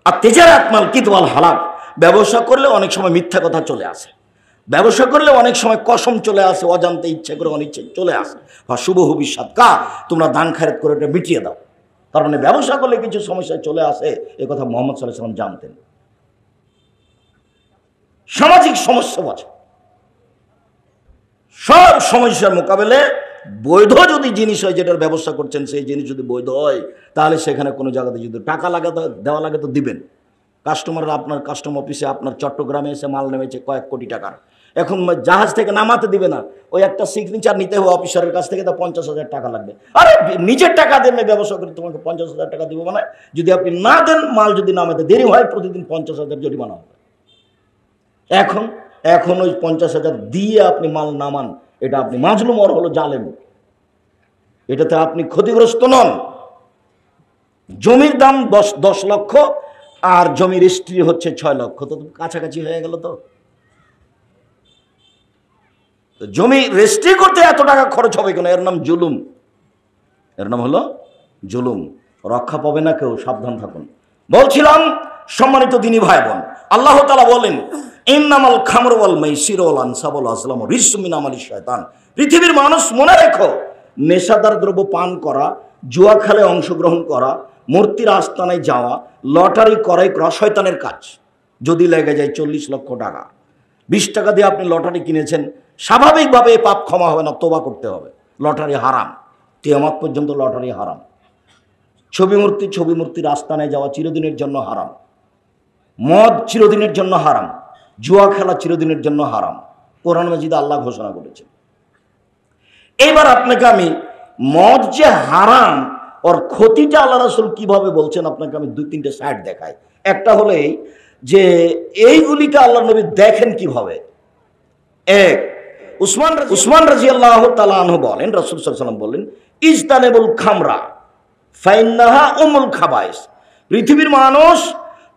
আর তেজারাত মাল কিদওয়াল হালাল, ব্যবসা করলে অনেক সময় মিথ্যা কথা চলে আসে, ব্যবসা করলে অনেক সময় কসম চলে আসে, অজান্তে ইচ্ছে করে অনিচ্ছে চলে আসে। বা শুভ ভবিষ্যৎ কা, তোমরা দান খায়রাত করে এটা মিটিয়ে দাও। তার মানে ব্যবসা করলে কিছু সমস্যা চলে আসে, এ কথা মুহাম্মদ সাল্লাল্লাহু আলাইহি ওয়াসাল্লাম জানতেন। সামাজিক সমস্যা আছে, সব সমস্যার মোকাবেলে বৈধ যদি জিনিস হয়, যেটার ব্যবস্থা করছেন সেই জিনিস যদি বৈধ হয়, তাহলে সেখানে কোনো জায়গাতে যদি টাকা লাগে দেওয়া লাগে তো দিবেন। কাস্টমাররা আপনার কাস্টম অফিসে আপনার চট্টগ্রামে এসে মাল নেমেছে কয়েক কোটি টাকার, এখন জাহাজ থেকে নামাতে দিবে না, ওই একটা সিগনেচার নিতে হবে অফিসারের কাছ থেকে, তা 50,000 টাকা লাগবে। আরে নিজের টাকা দেন, ব্যবসা করে তোমাকে 50,000 টাকা দিব, মানে যদি আপনি না দেন, মাল যদি নামাতে দেরি হয়, প্রতিদিন 50,000 জরিমানা হবে। এখন ওই 50,000 দিয়ে আপনি মাল নামান, এটা আপনি মাজলুম আর হলো জালেম, এটাতে আপনি ক্ষতিগ্রস্ত নন। জমির দাম 10 লক্ষ আর জমির রেজিস্ট্রি হচ্ছে 6 লক্ষ, তো কাছাকাছি হয়ে গেল। তো জমি রেজিস্ট্রি করতে এত টাকা খরচ হবে কেন? এর নাম জুলুম, এর নাম হলো জুলুম। রক্ষা পাবে না কেউ, সাবধান থাকুন। বলছিলাম সম্মানিত দিনী ভাই বোন, আল্লাহ তাআলা বলেন ইন্নামাল খামরু ওয়াল মাইসিরু ওয়াল আনসাবু ওয়াল আজলামু রিজসুম মিন আমালিশ শয়তান। পৃথিবীর মানুষ মনে রেখো, নেশাদার দ্রব্য পান করা, জুয়া খেলে অংশগ্রহণ করা, মূর্তির আস্তানায় যাওয়া, লটারি ক্রয় করা শয়তানের কাজ। যদি লেগে যায় 40 লক্ষ টাকা, 20 টাকা দিয়ে আপনি লটারি কিনেছেন, স্বাভাবিকভাবে এই পাপ ক্ষমা হবে না, তওবা করতে হবে। লটারি হারাম, কিয়ামত পর্যন্ত লটারি হারাম। ছবি মূর্তির আস্তানায় যাওয়া চিরদিনের জন্য হারাম, মদ চিরদিনের জন্য হারাম, জুয়া খেলা চিরদিনের জন্য হারাম, কোরআন মাজিদে আল্লাহ ঘোষণা করেছেন। এবার আপনাকে আমি মদ যে হারাম ওর ক্ষতিটা আল্লাহ রাসূল কিভাবে বলছেন আপনাকে আমি 2-3টে সাইড দেখাই। একটা হলো এই যে এইগুলিকে আল্লাহ নবী দেখেন কিভাবে। এক, উসমান রাদিয়াল্লাহু তাআলা আনহু বলেন, রাসূল সাল্লাল্লাহু আলাইহি ওয়াসাল্লাম বলেন, ইজতানিবুল খামরা ফাইন্নাহা উমুল খাবাইস। পৃথিবীর মানুষ,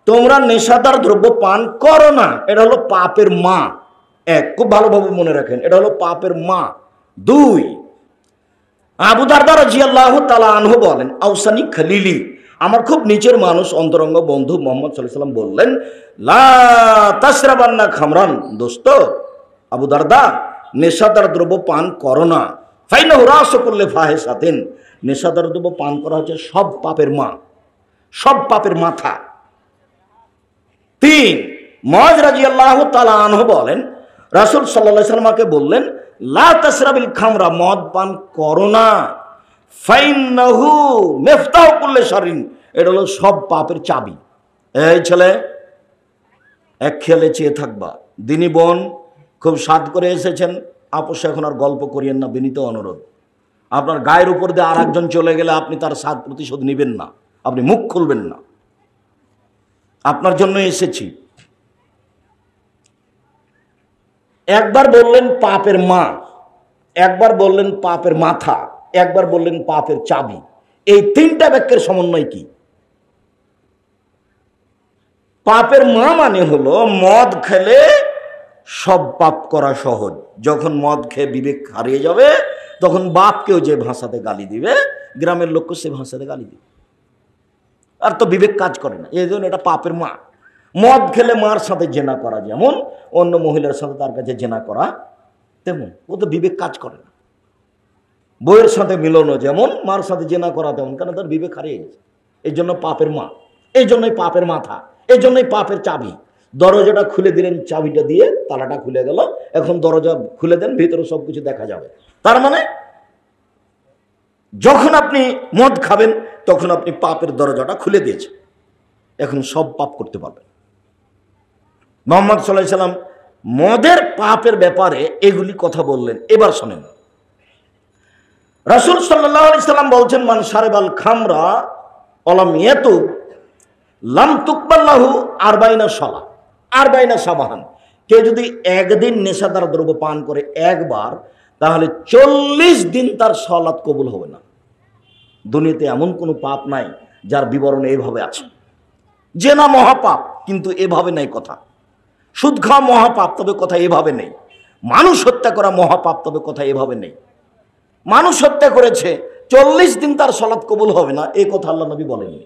তোমরা নেশাদার দ্রব্য পান করো না, এটা হলো পাপের মা। এক, খুব ভালোভাবে মনে রাখেন, এটা হলো পাপের মা। দুই, আবু দারদা রাদিয়াল্লাহু তাআলা আনহু বলেন, আউসানি খলিলি, আমার খুব নিচের মানুষ, অন্তরঙ্গ বন্ধু মুহাম্মদ সাল্লাল্লাহু আলাইহি ওয়াসাল্লাম বললেন, লা তাশরাবান্না খামরান, দোস্ত আবু দারদা, নেশাদার দ্রব্য পান করো না। ফাইনাহু রাসু কুল্লি ফাহিশাতিন, নেশাদার দ্রব্য পান করা হচ্ছে সব পাপের মা, সব পাপের মাথা। তিন, মুআয রাদিয়াল্লাহু তাআলা আনহু বলেন, রাসূল সাল্লাল্লাহু আলাইহি ওয়াসাল্লামকে বললেন, লা তাশরাবিল খামরা, মদ পান করো না। ফাইন্নাহু মিফতাহু কুল্লি শাররিন, এটা হলো সব পাপের চাবি। এই ছেলে, এক খেয়ালে চেয়ে থাকবা। দিনী বোন, খুব সাদ করে এসেছেন, আপোষ এখন আর গল্প করিয়েন না, বিনীত অনুরোধ। আপনার গায়ের উপর দিয়ে আর একজন চলে গেলে আপনি তার সাদ প্রতিশোধ নেবেন না, আপনি মুখ খুলবেন না। আপনার জন্য এসেছি। একবার বললেন পাপের মা, একবার বললেন পাপের মাথা, একবার বললেন পাপের চাবি। এই তিনটা বাক্যের সমন্বয় কি? পাপের মা মানে হলো মদ খেলে সব পাপ করা সহজ। যখন মদ খেয়ে বিবেক হারিয়ে যাবে, তখন বাপকেও যে ভাষাতে গালি দিবে, গ্রামের লোককে সে ভাষাতে গালি দিবে, আর তো বিবেক কাজ করে না। এই জন্য এটা পাপের মা। মদ খেলে মার সাথে জেনা করা যেমন, অন্য মহিলার সাথে তার কাছে জেনা করা তেমন, ও তো বিবেক কাজ করে না। বইয়ের সাথে মিলনও যেমন, মার সাথে জেনা করা তেমন, কারণ তার বিবেক হারিয়ে গেছে। এই জন্য পাপের মা, এই জন্যই পাপের মাথা, এই জন্যই পাপের চাবি। দরজাটা খুলে দিলেন চাবিটা দিয়ে, তালাটা খুলে গেল, এখন দরজা খুলে দেন, ভিতরে সবকিছু দেখা যাবে। তার মানে যখন আপনি মদ খাবেন, তখন আপনি পাপের দরজাটা খুলে দিয়েছেন, এখন সব পাপ করতে পারবেন। মুহাম্মদ সাল্লাল্লাহু আলাইহি ওয়াসাল্লাম মদের পাপের ব্যাপারে এগুলি কথা বললেন। এবার শোনেন, রাসূল সাল্লাল্লাহু আলাইহি ওয়াসাল্লাম বলছেন, মান শারিবাল খামরা ওয়ালাম ইয়াতুব লাম তুকবাল লাহু 40 সালাহ, 40 সাবাহান। কেউ যদি একদিন নেশাদার দ্রব্য পান করে একবার, তাহলে 40 দিন তার সালাত কবুল হবে না। দুনিয়াতে এমন কোনো পাপ নাই যার বিবরণ এইভাবে আছে। জেনা মহাপাপ, কিন্তু এভাবে নাই কথা। সুদ খাওয়া মহাপাপ, তবে কথা এভাবে নেই। মানুষ হত্যা করা মহাপাপ, তবে কথা এভাবে নেই। মানুষ হত্যা করেছে, 40 দিন তার সালাত কবুল হবে না, এই কথা আল্লাহ নবী বলেননি।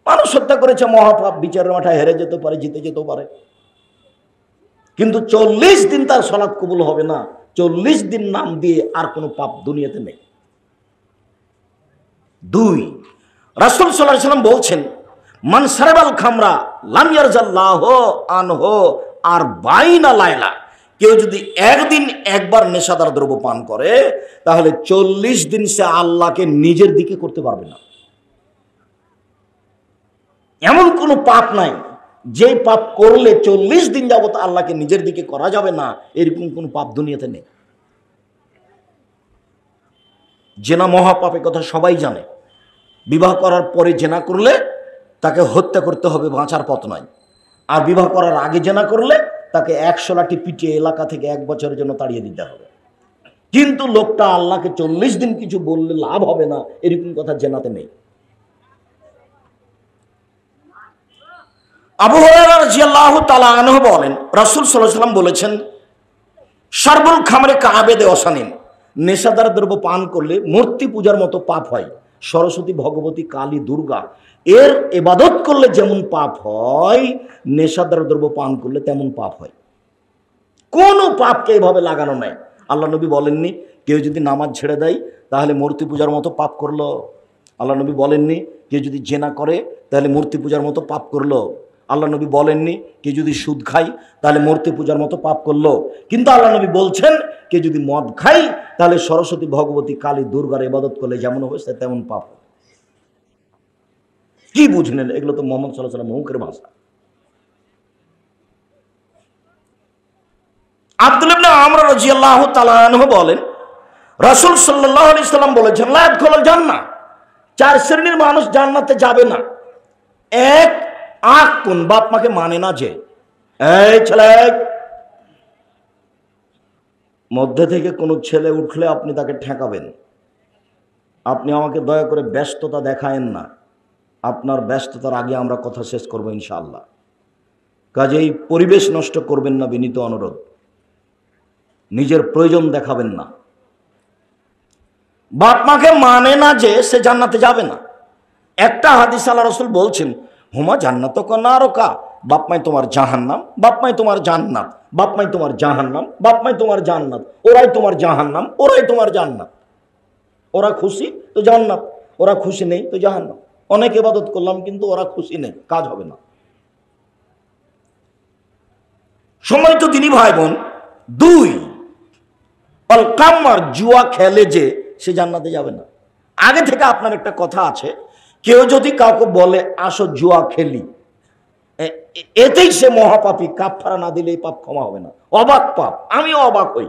মানুষ হত্যা করেছে মহাপাপ, বিচারের মাঠে হেরে যেতে পারে, জিতে যেতে পারে, কিন্তু 40 দিন তার সালাত কবুল হবে না। 40 দিন নাম দিয়ে আর কোনো পাপ দুনিয়াতে নেই। দুই, রাসূল সাল্লাল্লাহু আলাইহি ওয়াসাল্লাম বলছেন, মান শারাবাল খামরা লাম ইয়ারজাল্লাহু আনহু 40 লাইলা। কেউ যদি একদিন একবার নেশাদার দ্রব্য পান করে, তাহলে 40 দিন সে আল্লাহকে নিজের দিকে করতে পারবে না। এমন কোনো পাপ নাই যে পাপ করলে 40 দিন যাবত আল্লাহকে নিজের দিকে করা যাবে না, এরকম কোনো পাপ দুনিয়াতে নেই। জেনা মহাপাপ, এ কথা সবাই জানে। বিবাহ করার পরে জেনা করলে তাকে হত্যা করতে হবে, বাঁচার পথ নাই। আর বিবাহ করার আগে জেনা করলে তাকে 100 লাঠি পিটিয়ে এলাকা থেকে 1 বছরের জন্য তাড়িয়ে দিতে হবে। কিন্তু লোকটা আল্লাহকে 40 দিন কিছু বললে লাভ হবে না, এরকম কথা জেনাতে নেই। আবু হুরায়রা রাদিয়াল্লাহু তাআলা আনহু বলেন, রাসূল সাল্লাল্লাহু আলাইহি ওয়াসাল্লাম বলেছেন, শারবুল খামরে কাআবেদে ওয়াসানিন, নেশাদার দ্রব্য পান করলে মূর্তি পূজার মতো পাপ হয়। সরস্বতী, ভগবতী, কালী, দুর্গা এর ইবাদত করলে যেমন পাপ হয়, নেশাদার দ্রব্য পান করলে তেমন পাপ হয়। কোনো পাপকে এভাবে লাগানো নাই। আল্লাহ নবী বলেননি কেউ যদি নামাজ ছেড়ে দেয় তাহলে মূর্তি পূজার মতো পাপ করলো। আল্লাহ নবী বলেননি কেউ যদি জেনা করে তাহলে মূর্তি পূজার মতো পাপ করলো। আল্লাহ নবী বলেননি কেউ যদি সুদ খায় তাহলে মূর্তি পূজার মতো পাপ করলো। কিন্তু আল্লাহ নবী বলছেন কেউ যদি মদ খায় তাহলে সরস্বতী, ভগবতী, কালী, দুর্গার ইবাদত করলে যেমন হবে সে তেমন পাপ। কি বুঝলেন? এগুলো তো মুহাম্মদ সাল্লাল্লাহু আলাইহি ওয়াসাল্লাম মুখের ভাষা। আব্দুল্লাহ ইবনে আমর রাদিয়াল্লাহু তাআলা আনহু বলেন, রাসূল সাল্লাল্লাহু আলাইহি ওয়াসাল্লাম বলেছেন, লা ইয়াদখুলুল জান্নাহ, 4 শ্রেণীর মানুষ জান্নাতে যাবে না। এক, আখ কোন বাপ মাকে মানে না যে, এই ছেলে, মধ্যে থেকে কোনো ছেলে উঠলে আপনি তাকে ঠেকাবেন। আপনি আমাকে দয়া করে ব্যস্ততা দেখায়েন না, আপনার ব্যস্ততার আগে আমরা কথা শেষ করবো ইনশাআল্লাহ। কাজেই পরিবেশ নষ্ট করবেন না, বিনীত অনুরোধ। নিজের প্রয়োজন দেখাবেন না। বাপ মাকে মানে না যে সে জান্নাতে যাবে না। একটা হাদিস আল্লাহ রাসূল বলছেন, হুমা জান্নাত নারকা, বাপ মাই তোমার জাহান্নাম, বাপ মাই তোমার জান্নাত, বাপ মাই তোমার জাহান্নাম, বাপ মাই তোমার জান্নাত, ওরাই তোমার জাহান্নাম, ওরাই তোমার জান্নাত। ওরা খুশি তো জান্নাত, ওরা খুশি নেই তো জাহান্নাম। অনেক ইবাদত করলাম কিন্তু ওরা খুশি নেই, কাজ হবে না। সময় তো তিনি ভাই বোন, দুই অল কাম্মার, জুয়া খেলে যে সে জান্নাতে যাবে না। আগে থেকে আপনার একটা কথা আছে, কেউ যদি কাউকে বলে আসো জুয়া খেলি, এতেই সে মহাপাপী, কাফারা না দিলে এই পাপ ক্ষমা হবে না। অবাক পাপ, আমিও অবাক হই।